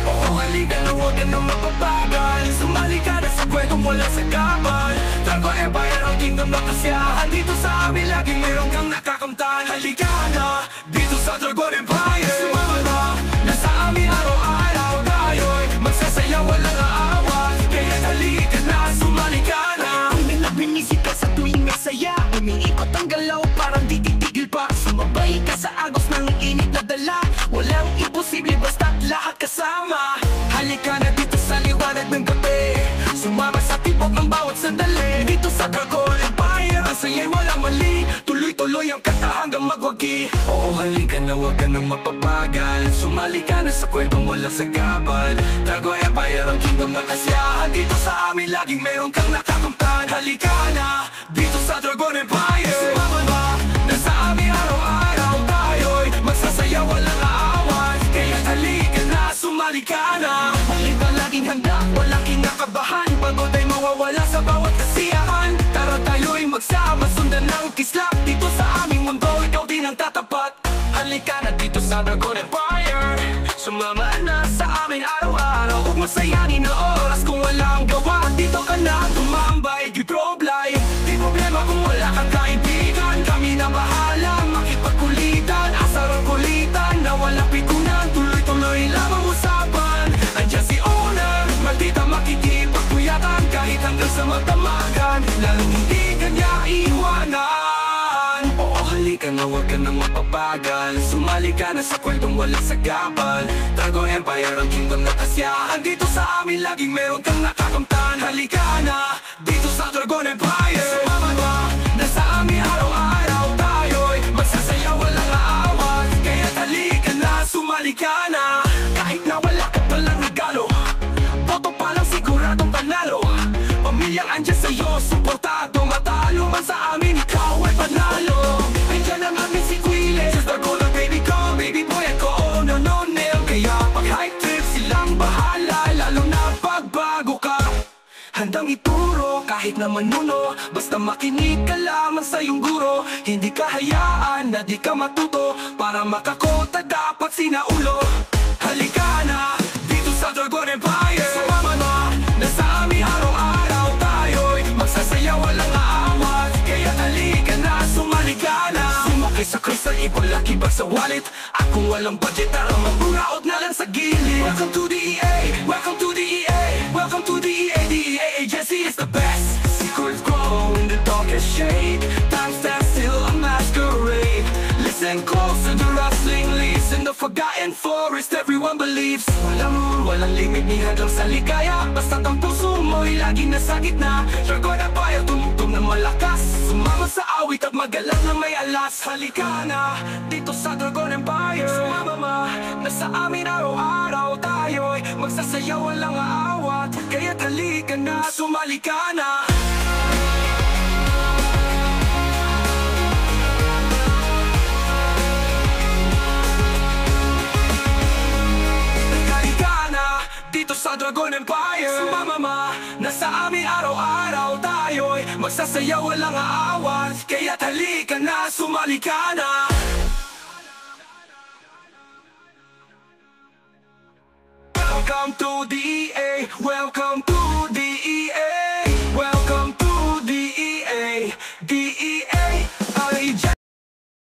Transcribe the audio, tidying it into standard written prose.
Oo, halika na, huwag ka na mapapagal. Sumali ka na sa kwentong wala sa kapal. Dragon Empire ang kingdom na kasiyahan. Dito sa amin laging mayroon kang nakakamtan. Halika na, dito sa Dragon Empire. Sumama na, nasa amin araw-araw tayo'y magsasayaw walang aawan. Kaya halika na, sumali ka na. Binisip ka sa tuwing may saya. Umiikot ang galaw, parang di titigil pa. Sumabay ka sa agos ng init na dala. Walang imposible basta't lahat kasama. Halika na dito sa liwanag ng gabi. Sumama sa tibok ng bawat sandali. Dito sa Dragon Empire, ang saya'y walang mali. Tuloy-tuloy ang kanta hanggang magwagi. Oo, halika na, huwag ka nang mapapagal. Sumali ka na sa kwentong walang sagabal. Dragon Empire ang kingdom na kasiyahan. Dito sa amin laging mayroon kang nakakamtan. Halika na, dito sa Dragon Empire. Sumama ba, nasa amin araw-araw tayo'y magsasayaw walang aawan. Kaya halika na, sumali ka na. Halika laging handa, walang kinakabahan. Pagod ay mawawala sa bawat kasiyahan. Tara tayo'y magsama, sundan ng kislap. Dito sa aming mundo, ikaw din ang tatapat. Halika na dito sa Dragon Empire. Sumama na sa amin araw-araw. Huwag masayanin na oras kung walang gawa. Dito ka na tumambay, di problem. Di problema kung wala kang kaibigan. Kami na bahala, makipagkulitan. Asar ang kulitan, na walang pikunan. Tuloy-tuloy lamang usapan. Andiyan si owner, maldita makikipagpuyatan. Kahit hanggang sa magdamagan, lalong hindi kanya iwanan. Oo, halika na, huwag ka nang mapapagal. Sumali ka na sa kwentong walang sagabal. Dragon Empire ang kingdom na kasiyahan. Dito sa amin laging meron kang nakakamtan. Halika na, dito sa Dragon Empire. Sumama na, nasa amin araw-araw tayo'y magsasayaw walang aawan. Kaya halika na, sumali ka na. Kahit na wala ka palang regalo, boto pa lang siguradong panalo. Pamilyang andyan sa'yo, suportado. Matalo man sa amin, ikaw ay panalo. Andyan ang amin si Quillet, just the golden baby ko. Baby boy ako, oh no no nail. Kaya pag high trip silang bahala. Lalo na pagbago ka, handang ituro kahit na manuno. Basta makinig ka lamang sa iyong guro. Hindi ka hayaan na di ka matuto. Para makakota dapat sinaulo. Halika na, dito sa Dragon Empire. Sumama na, nasa amin araw-araw tayo'y magsasayaw walang aawat. Kaya halika na, sumali ka na. Sumakay sa crystal, ipalaki bag sa wallet. At kung walang budget, tara magburaot na lang sa gilid. Welcome to the EA, welcome to the EA, welcome to the EA. The EA agency is the best. Secrets grow in the darkest shade. Time stands still, a masquerade. Listen close to the rustling leaves. In the forgotten forest, everyone believes. Walang rule, walang limit, ni hanggang sa ligaya. Basta't ang puso mo'y lagi nasa gitna. Dragon Empire, tumugtog na malakas. Sumama sa awit at magalang na may alas. Halika na, dito sa Dragon Empire. Sumama ma, nasa amin araw-araw tayo'y magsasayaw walang aawat. Kaya't halika na, sumali ka na. Dito sa Dragon Empire. Sumama ma, nasa amin araw-araw tayo'y magsasayaw walang aawat. Kaya't halika na, sumali ka na. Welcome to the EA, welcome to